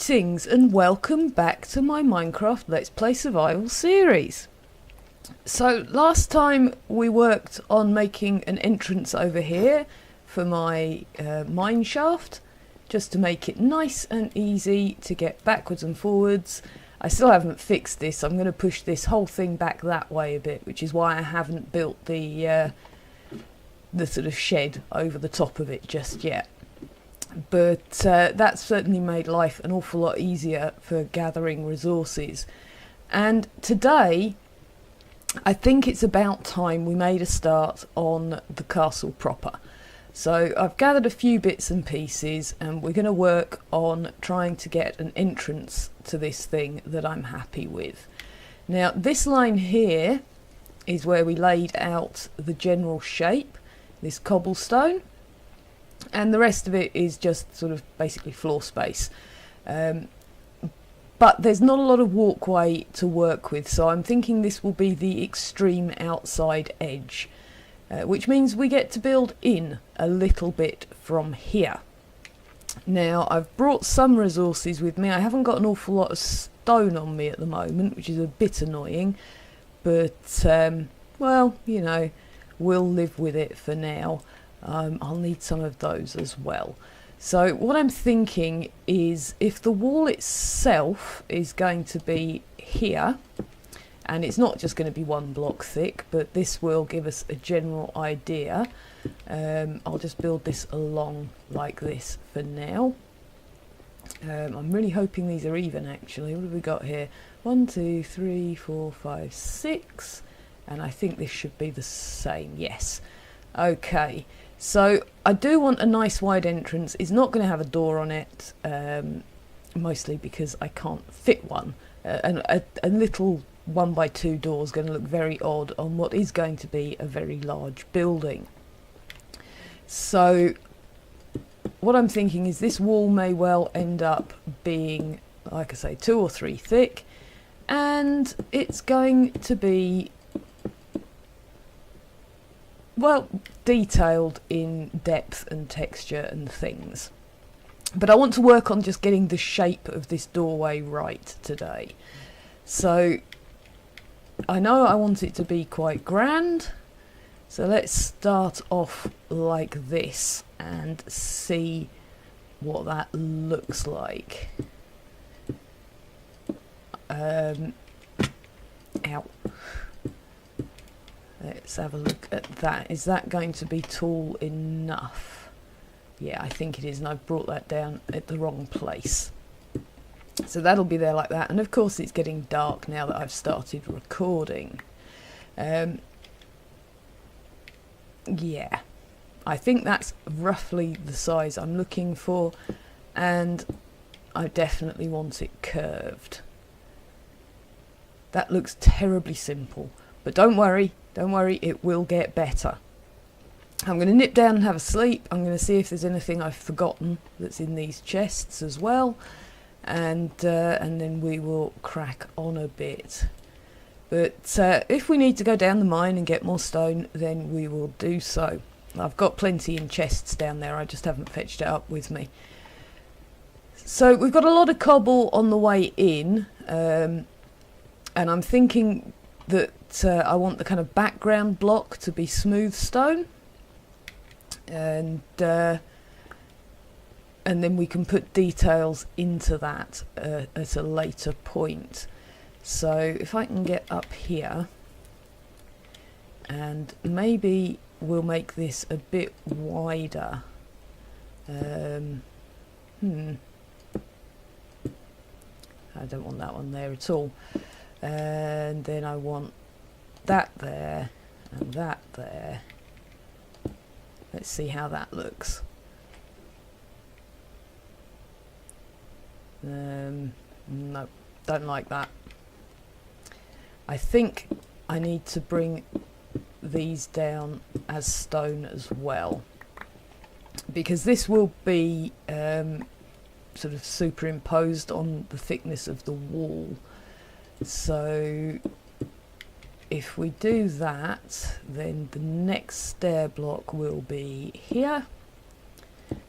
Greetings and welcome back to my Minecraft Let's Play Survival series. So last time we worked on making an entrance over here for my mine shaft, just to make it nice and easy to get backwards and forwards. I still haven't fixed this. I'm going to push this whole thing back that way a bit, which is why I haven't built the sort of shed over the top of it just yet. But that's certainly made life an awful lot easier for gathering resources. And today, I think it's about time we made a start on the castle proper. So I've gathered a few bits and pieces, and we're going to work on trying to get an entrance to this thing that I'm happy with. Now, this line here is where we laid out the general shape, this cobblestone. And the rest of it is just sort of basically floor space. But there's not a lot of walkway to work with, so I'm thinking this will be the extreme outside edge, which means we get to build in a little bit from here. Now, I've brought some resources with me. I haven't got an awful lot of stone on me at the moment, which is a bit annoying, but, well, you know, we'll live with it for now. I'll need some of those as well. So what I'm thinking is, if the wall itself is going to be here, and it's not just going to be one block thick, but this will give us a general idea, I'll just build this along like this for now. I'm really hoping these are even actually. What have we got here? 1, 2, 3, 4, 5, 6, and I think this should be the same. Yes. Okay. So I do want a nice wide entrance. It's not going to have a door on it, mostly because I can't fit one. And a little 1x2 door is going to look very odd on what is going to be a very large building. So what I'm thinking is this wall may well end up being, like I say, 2 or 3 thick, and it's going to be, well, detailed in depth and texture and things. But I want to work on just getting the shape of this doorway right today. So I know I want it to be quite grand. So let's start off like this and see what that looks like. Ow. Let's have a look at that. Is that going to be tall enough? Yeah, I think it is, and I've brought that down at the wrong place. So that'll be there like that. And of course it's getting dark now that I've started recording. Yeah, I think that's roughly the size I'm looking for, and I definitely want it curved. That looks terribly simple, but don't worry, it will get better. I'm going to nip down and have a sleep. I'm going to see if there's anything I've forgotten that's in these chests as well, and then we will crack on a bit. But if we need to go down the mine and get more stone, then we will do so. I've got plenty in chests down there, I just haven't fetched it up with me. So we've got a lot of cobble on the way in, and I'm thinking that I want the kind of background block to be smooth stone, and then we can put details into that at a later point. So if I can get up here, and maybe we'll make this a bit wider. I don't want that one there at all. And then I want that there and that there. Let's see how that looks. No, don't like that. I think I need to bring these down as stone as well, because this will be sort of superimposed on the thickness of the wall. So if we do that, then the next stair block will be here,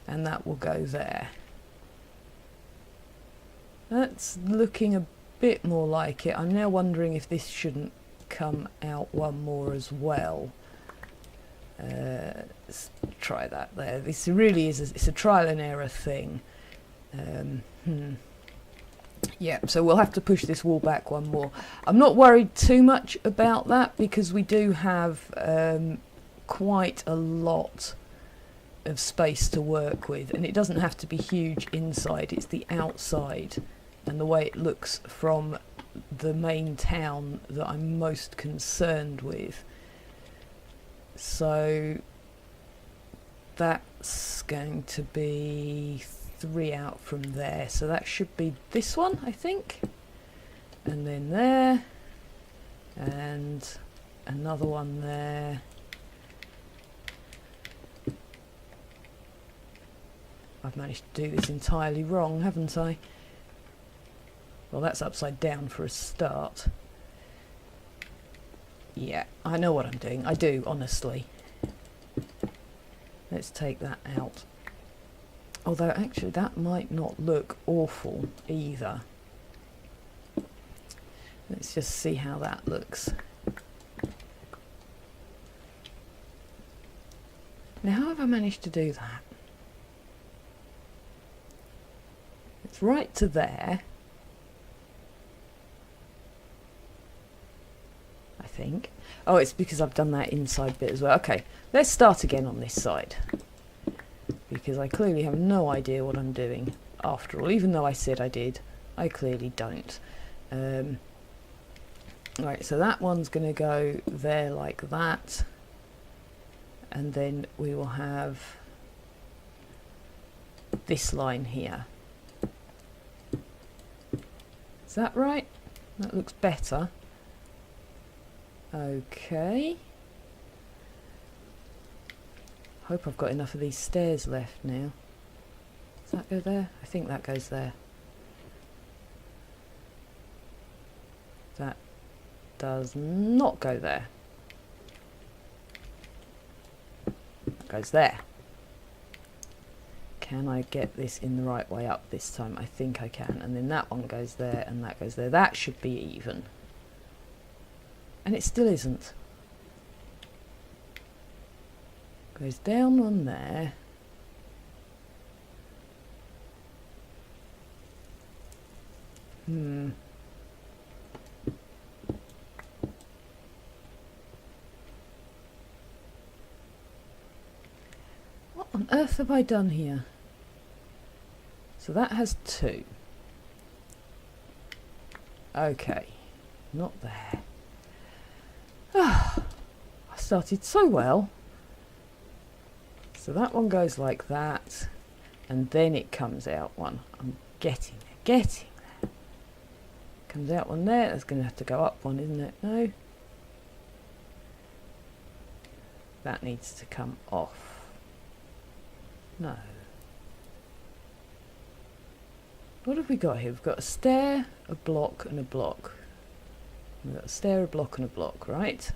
and that will go there. That's looking a bit more like it. I'm now wondering if this shouldn't come out one more as well. Let's try that there. This really is it's a trial and error thing. Yeah, so we'll have to push this wall back one more. I'm not worried too much about that because we do have quite a lot of space to work with, and it doesn't have to be huge inside, it's the outside and the way it looks from the main town that I'm most concerned with. So that's going to be 3 out from there, so that should be this one, I think, and then there, and another one there. I've managed to do this entirely wrong, haven't I? Well, that's upside down for a start. Yeah, I know what I'm doing. I do, honestly. Let's take that out. Although, actually, that might not look awful either. Let's just see how that looks. Now, how have I managed to do that? It's right to there. I think. Oh, it's because I've done that inside bit as well. Okay, let's start again on this side. Because I clearly have no idea what I'm doing. After all, even though I said I did, I clearly don't. Right, so that one's going to go there like that. And then we will have this line here. Is that right? That looks better. Okay. Hope I've got enough of these stairs left now. Does that go there? I think that goes there. That does not go there. That goes there. Can I get this in the right way up this time? I think I can. And then that one goes there and that goes there. That should be even. And it still isn't. Goes down one there. What on earth have I done here? So that has 2. Okay. Not there. I started so well. So that one goes like that, and then it comes out one. I'm getting there. Comes out one there. That's going to have to go up one, isn't it? No. That needs to come off. No. What have we got here? We've got a stair, a block, and a block. We've got a stair, a block, and a block, right?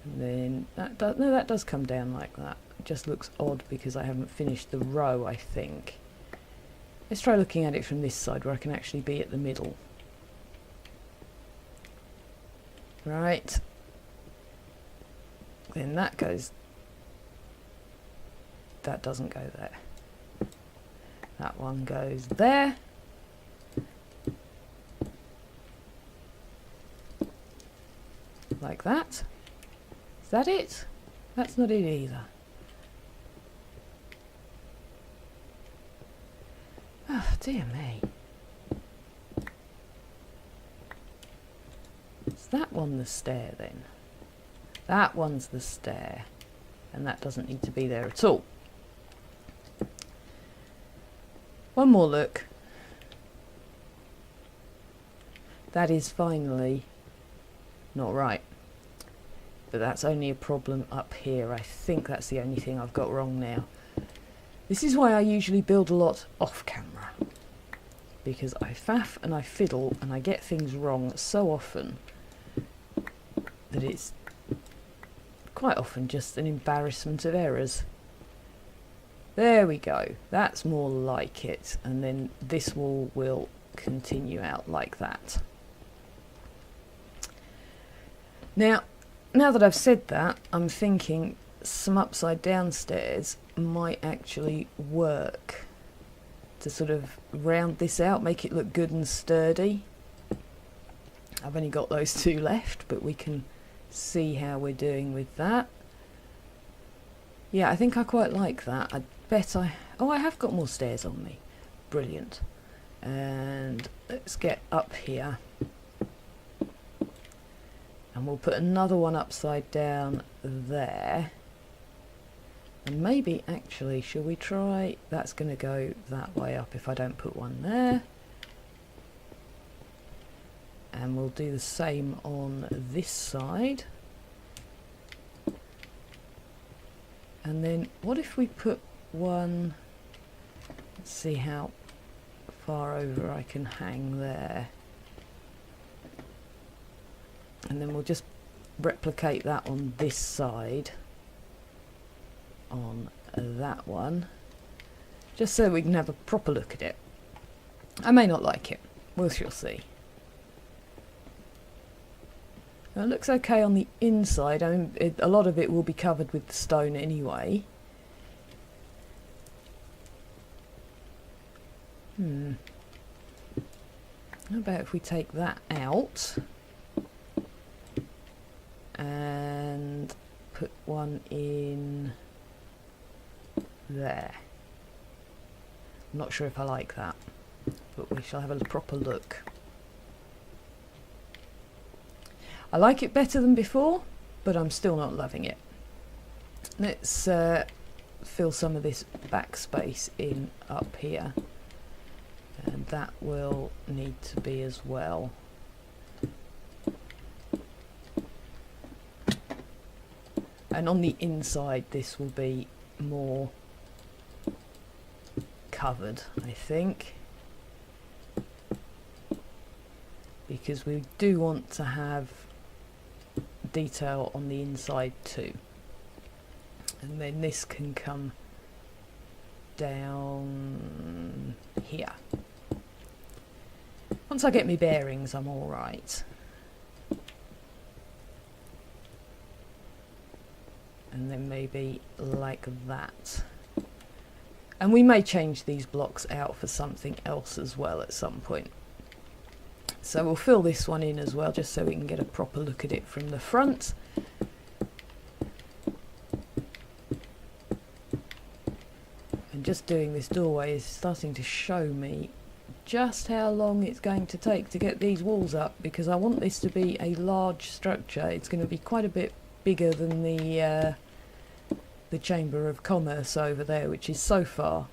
And then that does come down like that. It just looks odd because I haven't finished the row, I think. Let's try looking at it from this side where I can actually be at the middle. Right. Then that goes. That doesn't go there. That one goes there. Like that. Is that it? That's not it either. Oh, dear me. Is that one the stair then? That one's the stair. And that doesn't need to be there at all. One more look. That is finally not right. But that's only a problem up here. I think that's the only thing I've got wrong now. This is why I usually build a lot off camera. Because I faff and I fiddle and I get things wrong so often that it's quite often just an embarrassment of errors. There we go. That's more like it. And then this wall will continue out like that. Now that I've said that, I'm thinking some upside down stairs might actually work to sort of round this out, make it look good and sturdy. I've only got those two left, but we can see how we're doing with that. Yeah, I think I quite like that. I bet oh, I have got more stairs on me. Brilliant. And let's get up here. And we'll put another one upside down there. And maybe, actually, shall we try... That's going to go that way up if I don't put one there. And we'll do the same on this side. And then, what if we put one... Let's see how far over I can hang there. And then we'll just replicate that on this side. On that one. Just so we can have a proper look at it. I may not like it. We shall see. Now, it looks okay on the inside. I mean, a lot of it will be covered with the stone anyway. How about if we take that out and put one in there. I'm not sure if I like that, but we shall have a proper look. I like it better than before, but I'm still not loving it. Let's fill some of this backspace in up here, and that will need to be as well. And on the inside this will be more covered, I think, because we do want to have detail on the inside too. And then this can come down here. Once I get my bearings, I'm all right. And then maybe like that. And we may change these blocks out for something else as well at some point. So we'll fill this one in as well, just so we can get a proper look at it from the front. And just doing this doorway is starting to show me just how long it's going to take to get these walls up, because I want this to be a large structure. It's going to be quite a bit bigger than the Chamber of Commerce over there, which is so far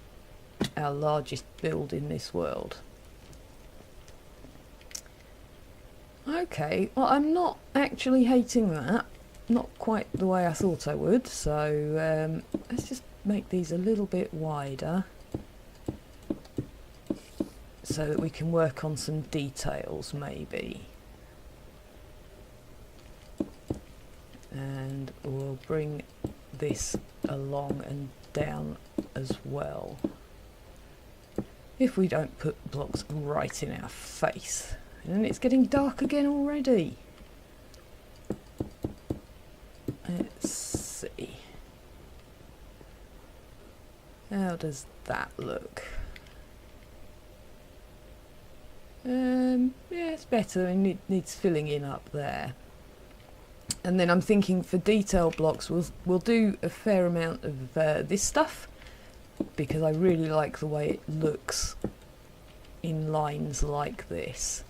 our largest build in this world. Okay, well, I'm not actually hating that. Not quite the way I thought I would, so let's just make these a little bit wider so that we can work on some details maybe. And we'll bring this along and down as well, if we don't put blocks right in our face. And it's getting dark again already. Let's see. How does that look? Yeah, it's better, and it needs filling in up there. And then I'm thinking for detail blocks, we'll do a fair amount of this stuff, because I really like the way it looks in lines like this.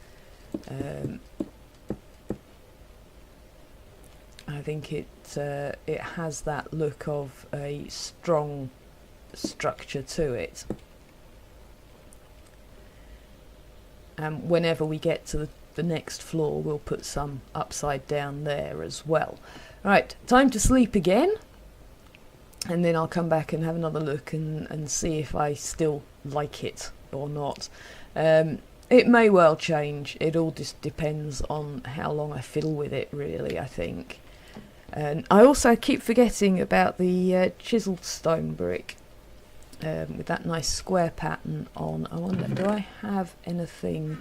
I think it has that look of a strong structure to it. And whenever we get to the next floor, we'll put some upside down there as well. Right, time to sleep again, and then I'll come back and have another look and see if I still like it or not. It may well change. It all just depends on how long I fiddle with it, really, I think. And I also keep forgetting about the chiselled stone brick. with that nice square pattern on. I wonder, do I have anything?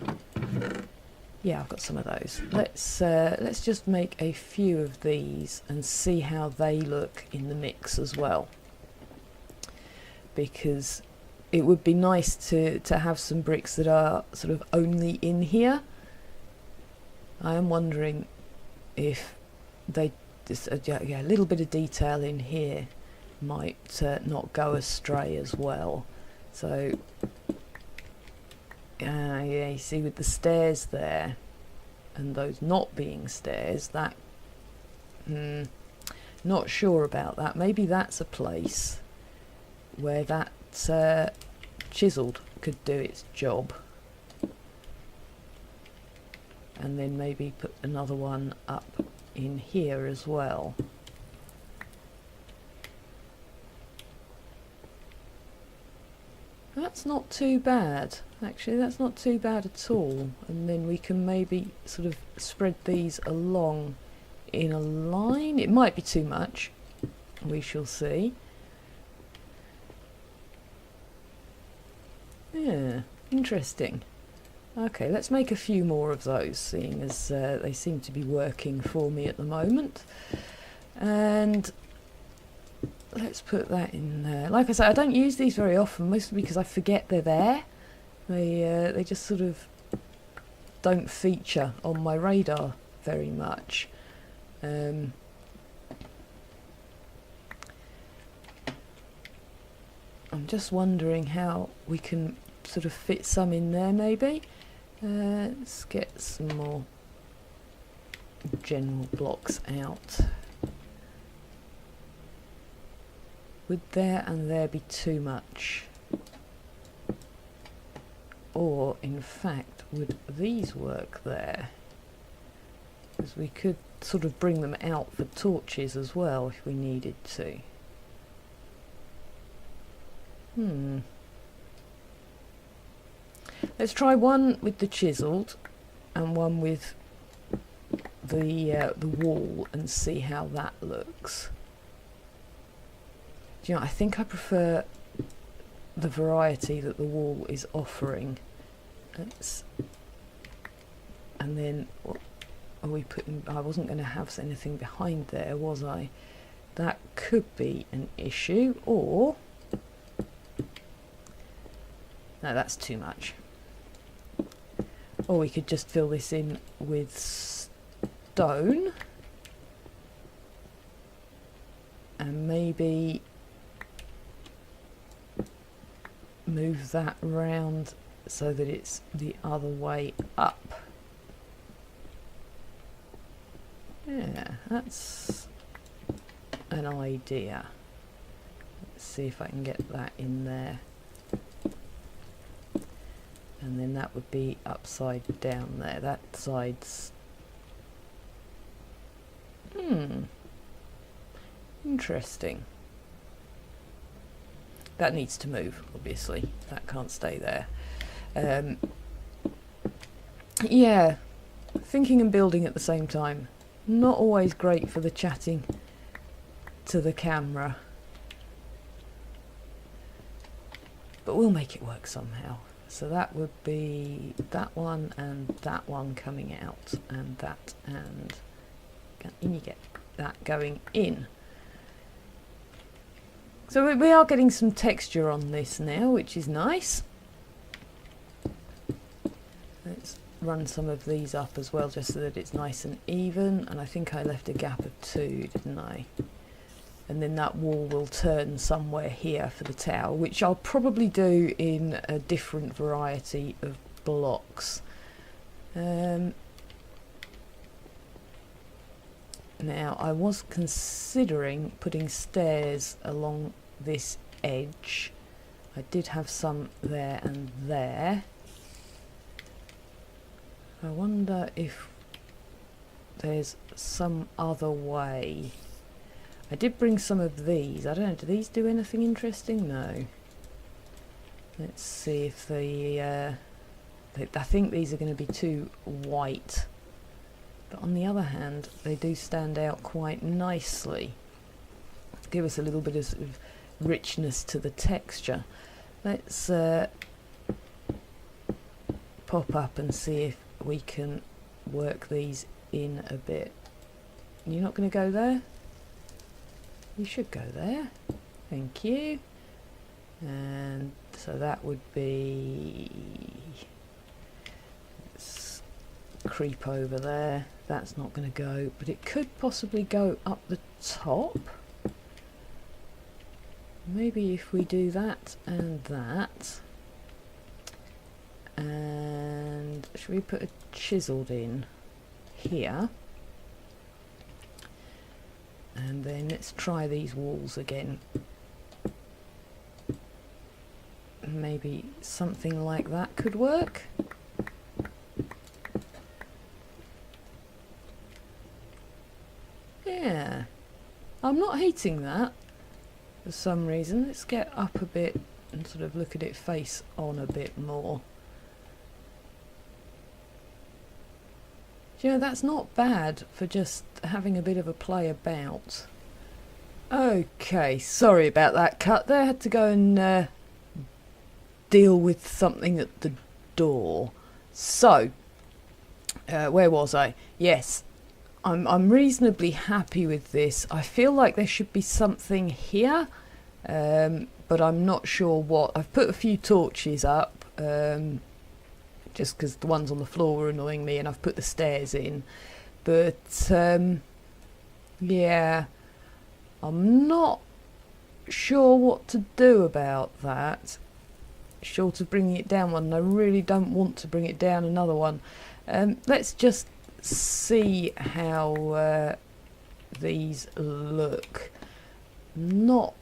Yeah, I've got some of those. Let's just make a few of these and see how they look in the mix as well, because it would be nice to have some bricks that are sort of only in here. I am wondering if they just yeah, a little bit of detail in here might not go astray as well. So yeah, you see with the stairs there and those not being stairs, that not sure about that. Maybe that's a place where that chiseled could do its job, and then maybe put another one up in here as well. That's not too bad, actually. That's not too bad at all. And then we can maybe sort of spread these along in a line. It might be too much, we shall see. Yeah, interesting. Okay, let's make a few more of those, seeing as they seem to be working for me at the moment. And let's put that in there. Like I said, I don't use these very often, mostly because I forget they're there. They just sort of don't feature on my radar very much. I'm just wondering how we can sort of fit some in there, maybe. Let's get some more general blocks out. Would there and there be too much? Or, in fact, would these work there? Because we could sort of bring them out for torches as well if we needed to. Let's try one with the chiselled and one with the wall and see how that looks. Do you know, I think I prefer the variety that the wall is offering. And then, what are we putting? I wasn't going to have anything behind there, was I? That could be an issue, or no, that's too much. Or we could just fill this in with stone and maybe move that round so that it's the other way up. Yeah, that's an idea. Let's see if I can get that in there. And then that would be upside down there. That side's... interesting. That needs to move, obviously. That can't stay there. Yeah, thinking and building at the same time. Not always great for the chatting to the camera. But we'll make it work somehow. So that would be that one and that one coming out, and that, and you get that going in. So we are getting some texture on this now, which is nice. Let's run some of these up as well, just so that it's nice and even. And I think I left a gap of 2, didn't I? And then that wall will turn somewhere here for the tower, which I'll probably do in a different variety of blocks. Now, I was considering putting stairs along this edge. I did have some there and there. I wonder if there's some other way. I did bring some of these. I don't know, do these do anything interesting? No. Let's see if I think these are going to be too white. But on the other hand, they do stand out quite nicely. Give us a little bit of, sort of richness to the texture. Let's pop up and see if we can work these in a bit. You're not going to go there? You should go there. Thank you. And so that would be... Let's creep over there. That's not going to go, but it could possibly go up the top. Maybe if we do that and that. And should we put a chiseled in here? And then let's try these walls again. Maybe something like that could work. Yeah, I'm not hating that for some reason. Let's get up a bit and sort of look at it face on a bit more. Do you know, that's not bad for just having a bit of a play about. Okay, sorry about that cut there. Had to go and deal with something at the door. So, where was I? Yes, I'm reasonably happy with this. I feel like there should be something here, but I'm not sure what. I've put a few torches up, just because the ones on the floor were annoying me, and I've put the stairs in. But, yeah, I'm not sure what to do about that. Short of bringing it down one, and I really don't want to bring it down another one. Let's just see how these look. Not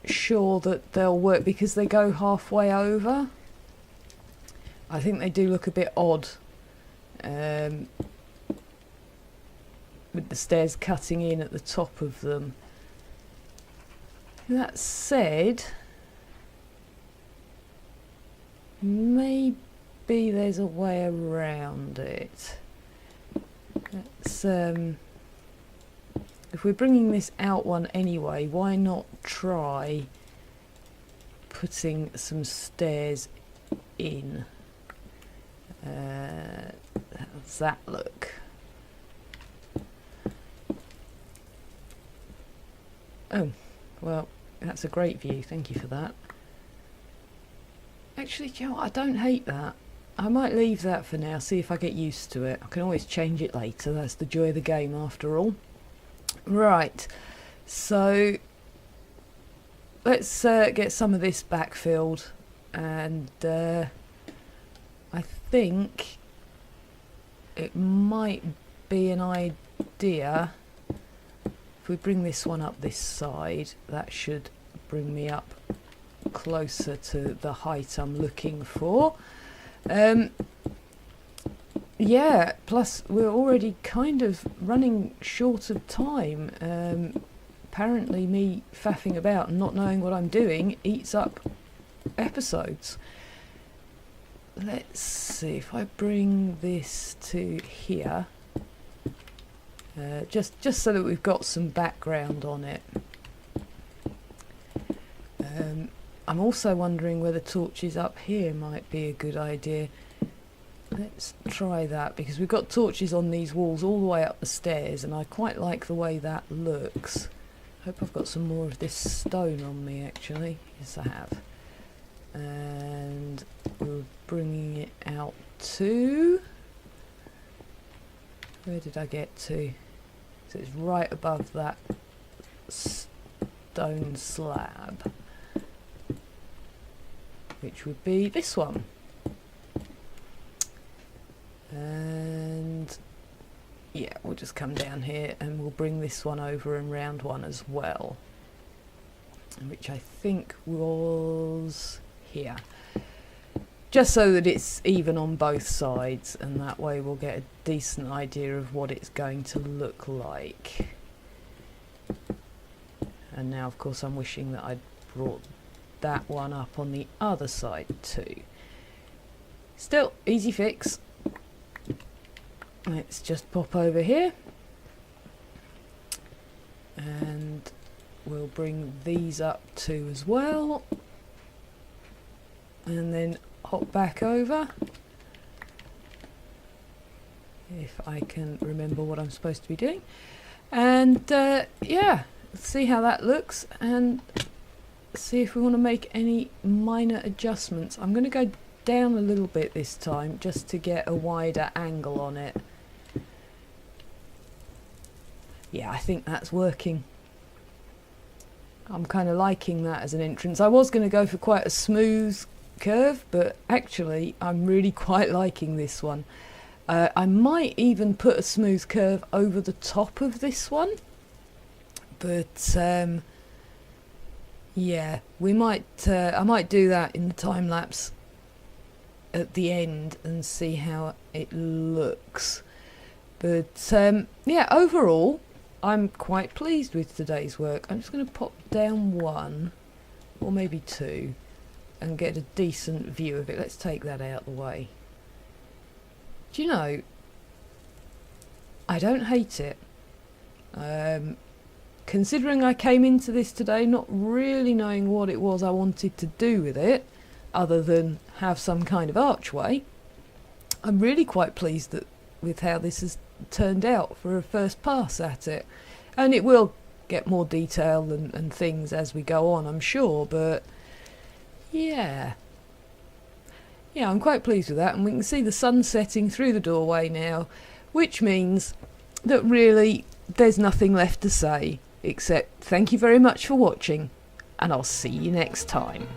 sure that they'll work because they go halfway over. I think they do look a bit odd with the stairs cutting in at the top of them. That said, maybe there's a way around it. Let's, if we're bringing this out one anyway, why not try putting some stairs in? How's that look? Oh, well, that's a great view. Thank you for that. Actually, do you know what? I don't hate that. I might leave that for now, see if I get used to it. I can always change it later. That's the joy of the game after all. Right, so let's get some of this backfilled, and I think it might be an idea if we bring this one up this side. That should bring me up closer to the height I'm looking for. Yeah, plus we're already kind of running short of time. Apparently me faffing about and not knowing what I'm doing eats up episodes. Let's see if I bring this to here, just so that we've got some background on it. I'm also wondering whether torches up here might be a good idea. Let's try that, because we've got torches on these walls all the way up the stairs, and I quite like the way that looks. Hope I've got some more of this stone on me, actually. Yes, I have. And we're bringing it out to... Where did I get to? So it's right above that stone slab, which would be this one. And yeah, we'll just come down here and we'll bring this one over and round one as well, which I think was here, just so that it's even on both sides, and that way we'll get a decent idea of what it's going to look like. And now of course I'm wishing that I'd brought that one up on the other side too. Still, easy fix. Let's just pop over here and we'll bring these up too as well, and then hop back over, if I can remember what I'm supposed to be doing. And yeah, see how that looks, and see if we want to make any minor adjustments. I'm going to go down a little bit this time just to get a wider angle on it. Yeah, I think that's working. I'm kind of liking that as an entrance. I was going to go for quite a smooth curve, but actually I'm really quite liking this one. I might even put a smooth curve over the top of this one, but yeah, we might. I might do that in the time lapse at the end and see how it looks. But yeah, overall, I'm quite pleased with today's work. I'm just going to pop down one, or maybe two, and get a decent view of it. Let's take that out of the way. Do you know, I don't hate it. Considering I came into this today not really knowing what it was I wanted to do with it, other than have some kind of archway, I'm really quite pleased with how this has turned out for a first pass at it. And it will get more detail and things as we go on, I'm sure, but yeah. Yeah, I'm quite pleased with that, and we can see the sun setting through the doorway now, which means that really there's nothing left to say, except thank you very much for watching, and I'll see you next time.